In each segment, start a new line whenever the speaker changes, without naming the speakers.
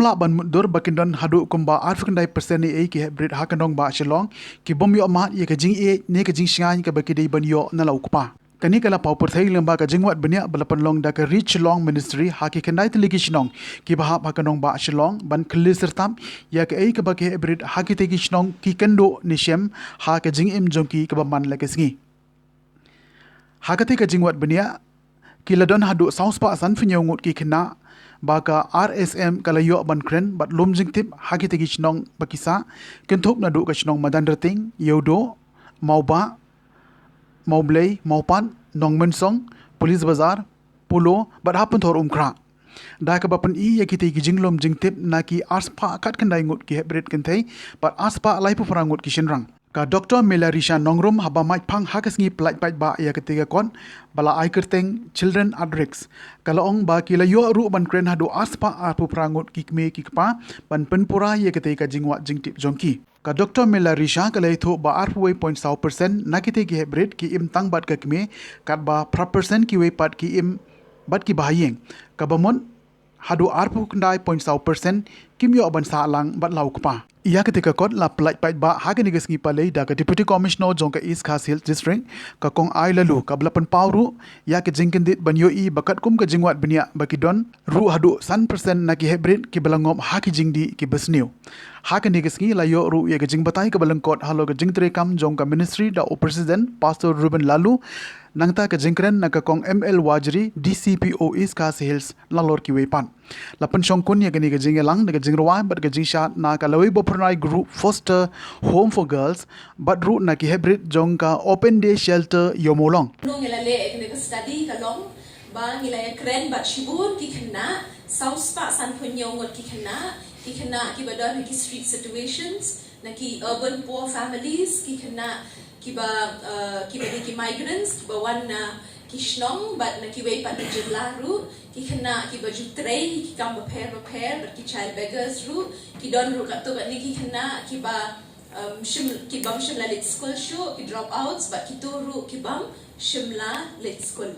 la ban mundur bakindon haduh kumba arfikandai persen ni ki hybrid hakanong ba Shillong ki bomyo ma ye ka jing ne ka jing shingai ka bakidei ban yo na lau kupa kani kala pau perthai lemba ka jingwat benya balapan long da ka reach Shillong ministry ha ki kandai teligi Shillong ki bahap hakanong ba Shillong ban kli sertam ya ka ka baki hybrid ha ki tegi Shillong ki kendo ni shem ha ka jing im jongki ka ban la ka singi ha ka te ka jingwat benya ki ladon haduh saus pa san finyongut ki khna baka RSM kalayo ban kren bat lom jingtip hagi tegi chnong bakisa kenthop na du ka chnong madan rating yodo mauba maublei maupan nongmensong police bazar pulo bat hapun thor umkra da ka bapan I yakiti gi jinglom jingtip na ki arspa kat kandai ngut ki hybrid kenthai bat arspa lai pu farangut ki shinrang ka Dr. Melarisha Nongrum haba mai phang hakasngi plait pai ba ya ketiga kon bala ai kerteng children at risk kala ong ba kila yo ru ban kren hadu aspa apu prangut kikme kikpa ban penpura ya ketiga jingwa jingtip jongki ka Dr. Melarisha kala itho ba arpu 0.7% nakite ki hybrid ki im tang bat ka kme kat ba % ki we pat ki im bat ki bahayeng ka bamon hadu arpu kndai 0.7% kimyo ban sa lang bat lau kpa ia ketika kot la plait pait ba hagani gesngi palei da ka deputy commissioner jongka East Khas Hills district ka kong ai lalu ka blapan pauru ya ke jingkendit banyo I bakat kum ka jingwat benia bakidon ru hadu san persen na ki hybrid ki balangom haki jingdi ki besniu hakani gesngi la yo ru ya ke jingbatai ka balangkot halo ka jingtre kam jongka ministry da o president pastor Ruben Lalu nangta ka jingkren na ka kong ML Wajri DCPO East Khas Hills lalor ki wepan lapan shongkun ya gani ka jingelang na ka jingrwa bat ka jingshat na ka lawi bopernai group foster home for girls bat ru na ki hybrid jongka open day shelter yomolong
ngila le ekne ka study ka long ba ngila kren bat shibur ki khna south pa san phonyongot ki khna ki badon ki street situations na ki urban poor families ki khna ki ba ki migrants ki ba wan na ki shnong bat na ki wei pat jilla ru ki khna ki ba jutrei ki kam repair ki child beggars ru ki don ru ka to ni ki khna ki ba shimla lit school show ki drop outs but ki to ru ki bam shimla lit school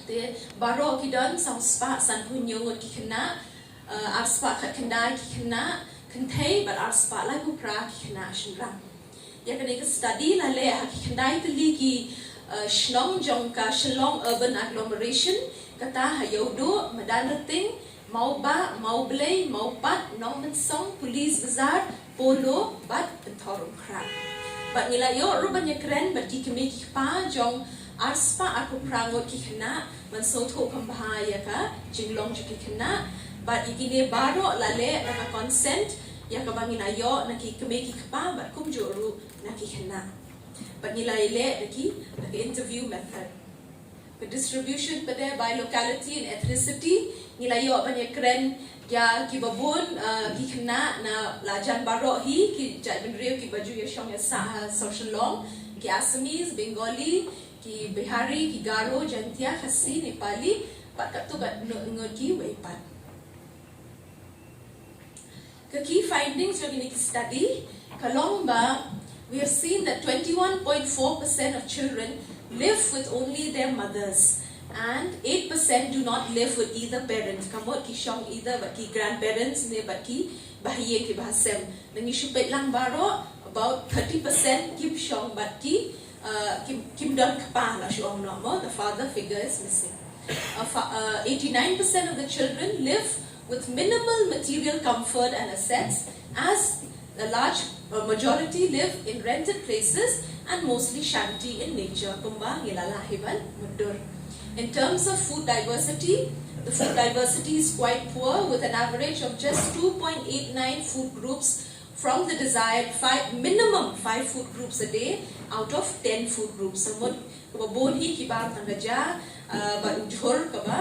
te baro ki don sam spa san punyong ki khna arspa khat khandai ki khna khanthei but arspa lai pu pra ki khna shinra ya kan ek study la le ki khandai tli ki Shillong jongka Shillong urban agglomeration kata hayodo madanating mauba maublei maupat nongmensong police bazar polo bat penthorum kra bat nila yo rubanya kren bat ki keme ki pa jong arspa aku prangot ki khna man so tho khambhaya ka jinglong ki khna bat ikine baro lale na consent ya ka bangina yo na ki keme ki pa bat kum joru na ki khna but nila ile the interview method the distribution pada by locality and ethnicity nila yo banya kren ya ki babon ki khna na lajan baro hi ki jadbenrio ki baju ya shong ya social long ki Assamese Bengali ki Bihari ki Garo Jantia Khasi Nepali pat katu bat ngot ki weipat the key findings of the study kalong ba we have seen that 21.4% of children live with only their mothers and 8% do not live with either parent. Kamot ki shong either but ki grandparents ne but ki bahiye ki bahasem. Nangi shupet lang baro about 30% ki shong but ki kim don kapa la shong no mo the father figure is missing. 89% of the children live with minimal material comfort and assets as a large majority live in rented places and mostly shanty in nature. In terms of food diversity, the food diversity is quite poor with an average of just 2.89 food groups from the desired minimum 5 food groups a day out of 10 food groups. Bon hi ki ba tangaja ba ujhor ka ba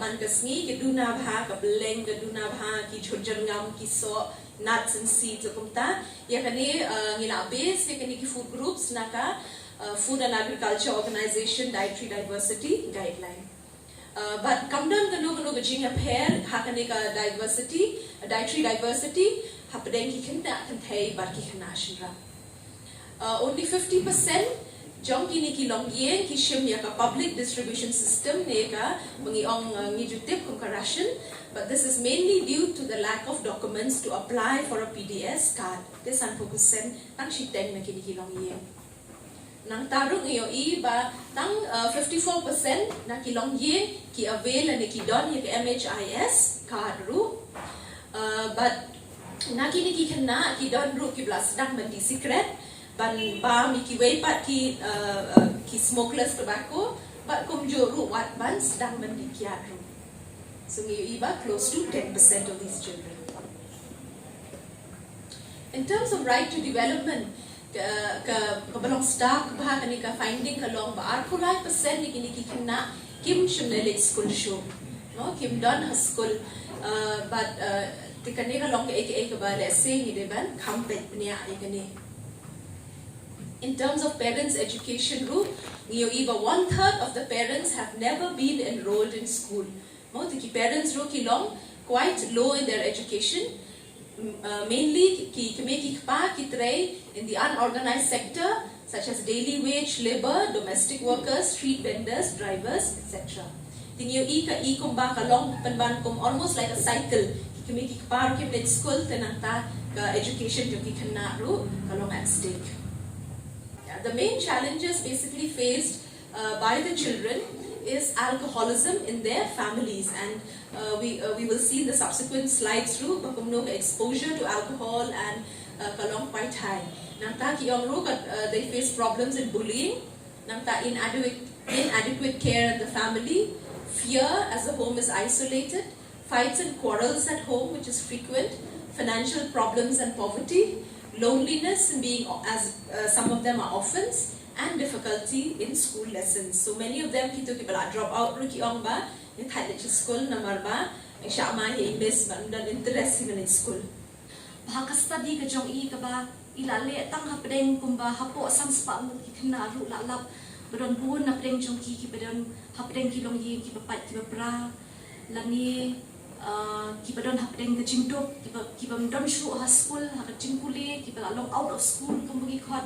man kasngi ke duna bha ka bleng ke duna bha ki chhojangam ki so nuts and seeds kumta ya kani ngila base ya kani ki food groups naka food and agriculture organization dietary diversity guideline but come down kanu gajinga pair hakani ka dietary diversity hapadeng ki kinta kanthai bar ki khanashra only 50% jong kini ki longyeng ki shim ya ka public distribution system ne ka mangi ong ngi jutip kum ka ration but this is mainly due to the lack of documents to apply for a PDS card. This an persen tang shiteng na kini kilong ye. Nang taruk iyo ba tang 54% na kilong ye ki avail na ki don ye MHIS card ru. But na kini ki kena ki don ru ki blas dak mandi secret ban ba mi ki wei pat ki smokeless tobacco but kum jo ru wat ban sedang mandi kiat ru. So iyo ba close to 10% of these children. In terms of right to development, kebalong staff bah kani ka finding kalong ba 40% ni kini kina kim shunele school show no kim don school but tikani kalong ke ba let's say ni deban kampet niya ikani. In terms of parents education route, iba 1/3 of the parents have never been enrolled in school. No tiki parents ro kilong quite low in their education. Mainly ki tray in the unorganized sector such as daily wage labor, domestic workers, street vendors, drivers, etc. Tingyo kumba kalong panban kum almost like a cycle. Ki net school tenang ta education jo ki kana ru kalong at stake. The main challenges basically faced by the children is alcoholism in their families, and we will see in the subsequent slides through bakumno exposure to alcohol and kalong quite high. Nangta kiyong ru they face problems in bullying, nangta inadequate care in the family, fear as the home is isolated, fights and quarrels at home which is frequent, financial problems and poverty, loneliness and being as some of them are orphans, and difficulty in school lessons. So many of them kito kibala drop out ru kiong ba ni thai le school namar ba ang sha ma he miss man dan interest in school.
Bahaka study ka jong ka ba ilale tang hapdeng kumba hapo sang spa mu kina ru la lap bedon buon na preng jong ki bedon hapdeng kilong yi ki papat ki bra lani ki bedon hapdeng ka jingdop ki bam don shu ha school ha ka jingkule ki bala long out of school kumbugi khot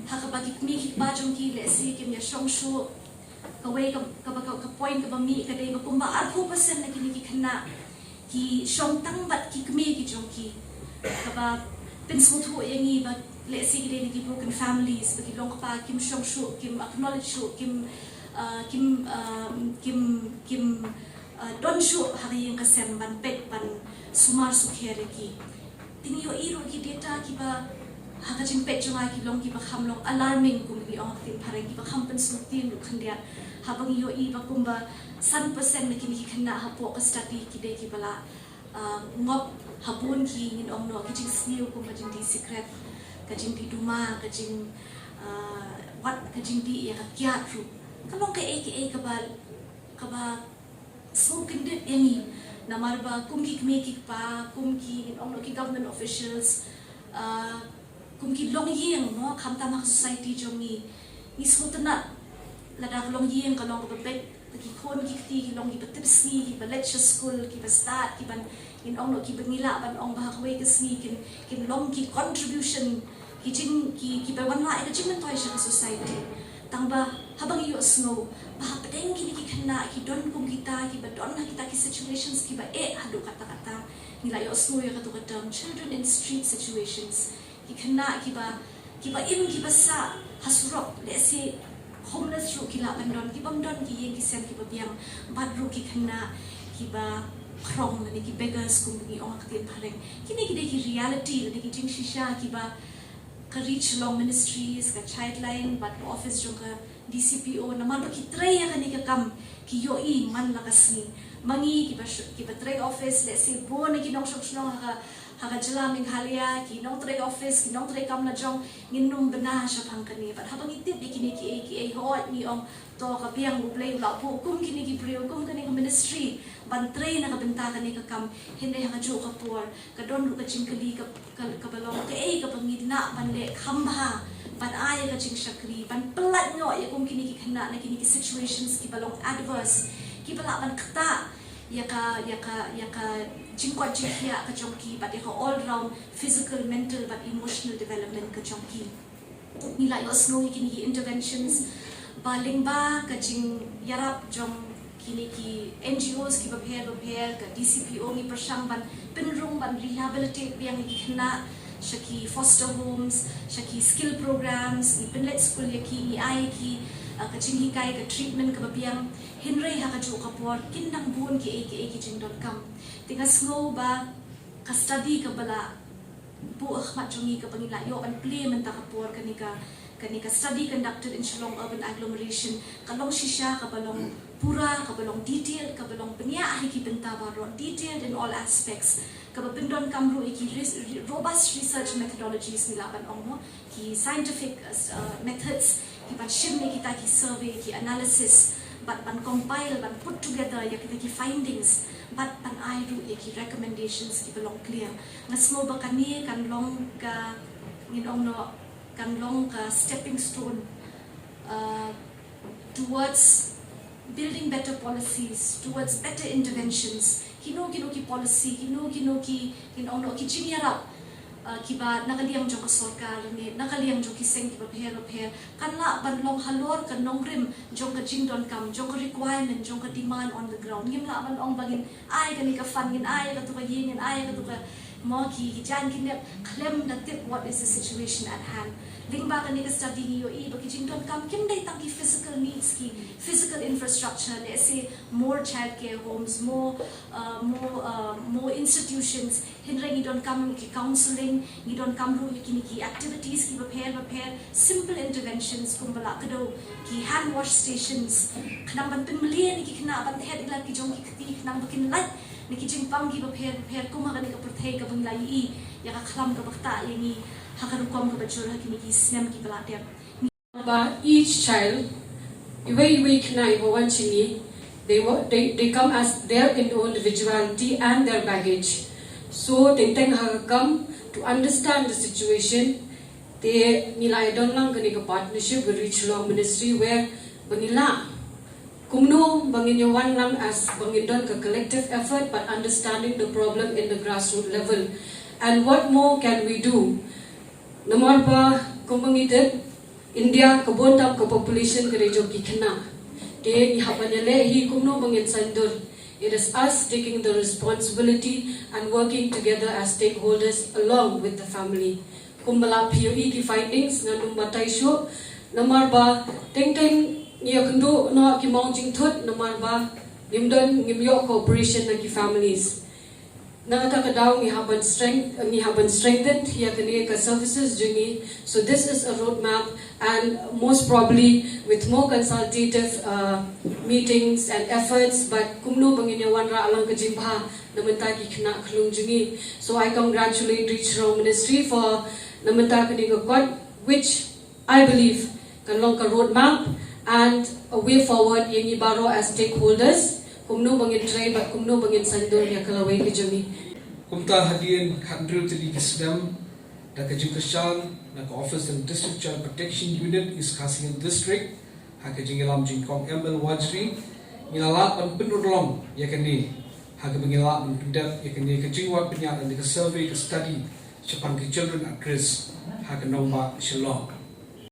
hakabagi mi ki ba jong ki le si kim ya shong shu kawai ka point ka mi ka dei ba kumba 4% na kini ki khana ki shong tang bat ki kmi ki jong ki ka ba pin su thu yangi ba le si ki dei ki broken families ba ki long pa kim shong shu kim acknowledge shu kim don shu hari yang kasen ban pet ban sumar su khere ki tinyo iro ki data ki ba haka jingphet jonga ki long ki bakham long alarming kum ki ong tin phare ki bakham pen sutin lu khandia habang yo I bakumba 100% na kini ki khana hapo ka study ki de ki bala ngop habun ki ngin ong no ki jing sniu kum ka jing di secret ka jing di duma ka jing wat ka jing di ya ka kya ru kalong ka ka ba smoking dip yangi namar ba kum ki kme ki pa kum ki ngin ong no ki government officials kum ki long yeng no kham ta mak society jongi ni sutna ladak long yeng ka long bebek ki khon ki ti long ki betipsni ki lecture school ki start ki ban in ong no ki bengila ban ong ba khwe ki sni kin long ki contribution ki jing ki ba wan la ka jing toy sha society tang ba habang yo snow ba pedeng ki khana ki don kum kita ki ba don kita ki situations ki ba haduh kata-kata nila yo snow ya kata children in street situations ki khana ki ba in ki ba sa hasurok le si homeless ru ki la bandon ki bang don ki yeng ki sen ki ba biang bad ru ki khana ki ba krong ni ki beggars kum ni ong ka tin thaleng kini ki de ki reality ni ki jing shisha ki ba ka reach Shillong ministries ka childline but office jong ka DCPO naman ba ki tray ya kani ka kam ki yo I man la kasni mangi ki ba tray office le si bo na ki nong shong haka jalaming halia ki nong tray office ki nong tray kam na jong nginum bana sha phang kani but habang itip kini ki hot ni ong to ka biang ublay la po kum kini ki priyo kum kani ka ministry ban tray na ka benta kani ka kam hindi haka jo ka por ka don ru ka jingkali ka balong ka pangidna ban le khamba ban aya ka jing shakri ban pelat ngo ya kum kini ki khana na kini ki situations ki balong adverse ki bala ban kata ya ka jingkwat jihya ka jongki but ya ka all round physical mental but emotional development ka jongki nila yo snow kini ki interventions baling ba ka jing yarap jong kini ki NGOs ki prepare ka DCPO ni persang ban penrung ban rehabilitate biang ki kena shaki foster homes shaki skill programs ni penlet school ya ki ni ai ki kacing hikai ka treatment ka biang hinrei ha ka ju ka por kindang bun ki jing.com tingas ngo ba ka study ka bala bu akhmat jongi ka pangila yo an play man ta ka por kanika study conducted in Shillong urban agglomeration kalong shisha ka balong pura ka balong detailed ka balong penya ahi ki benta baro detailed in all aspects ka pindon kamru iki robust research methodologies ni laban ongmo ki scientific methods ki pan shimne kita ki survey ki analysis but pan compile ban put together ya kita ki findings but pan airu ya ki recommendations ki belong clear ngasmo ba kani kan long ka no kan long ka stepping stone towards building better policies, towards better interventions. Kino ki policy, kino ki chinyara kiba nakaliang jong ka sarkar ni nakaliang jong ki seng ki prepare kanla ban long halor ka nongrim jong ka jing.com jong ka requirement jong ka demand on the ground ngim la ban ong bagin ai ka ni ka fan ngin ai ka to ka yin ai ka to ka mo ki jan kin khlem the tip what is the situation at hand lingba ka ni ka study ni yo I ba ki jing.com kim dai tang ki physical needs ki physical infrastructure let's say more child care homes more institutions hinrei ni don't come ki counseling ni don't come ru ki activities ki prepare simple interventions kumbala kado ki hand wash stations khnam ban pin malian ki khna ban head ila ki jong ki khti khnam bakin lat ni ki jing pang ki prepare kuma ka ni ka perthai ka bang lai I ya ka khlam ka bakta yani hakaru kom ka bachur ki ni ki snem ki bala dia
about each child iway khna iwan chini they come as their individuality and their baggage. So they come to understand the situation. They nilai don lang kani ka partnership with Shillong Ministry where banila kumno bangin one lang as bangin don ka collective effort but understanding the problem in the grassroots level. And what more can we do? Namar pa kumangit India kabontam ka population ka rejo kikna. It is us taking the responsibility and working together as stakeholders along with the family. Kumbala POE ki findings na numbatay syo namar ba teng niya kundo no ki mounting thot namar ba nimdon ngimyo cooperation na ki families. Nangata kadaw ni haban strengthened hiya kani ka services jungi. So this is a roadmap and most probably with more consultative meetings and efforts but kumno bangin ra alang ka jimbha namanta ki khna khlung jungi. So I congratulate Shillong Ministry for namanta kani ka god which I believe kan long ka roadmap and a way forward yengi baro as stakeholders kumno bangin tray but kumno bangin sandor ya kalaway ki jami
kumta hadien khandru tili kisdam da education na office and district child protection unit is Khasian district haka jingilam jingkong ML wajri ngilala pan penurlong yakani haka bangila pindat yakani ka jingwa pinya and ka survey ka study chapan ki children at risk haka nongbah Shillong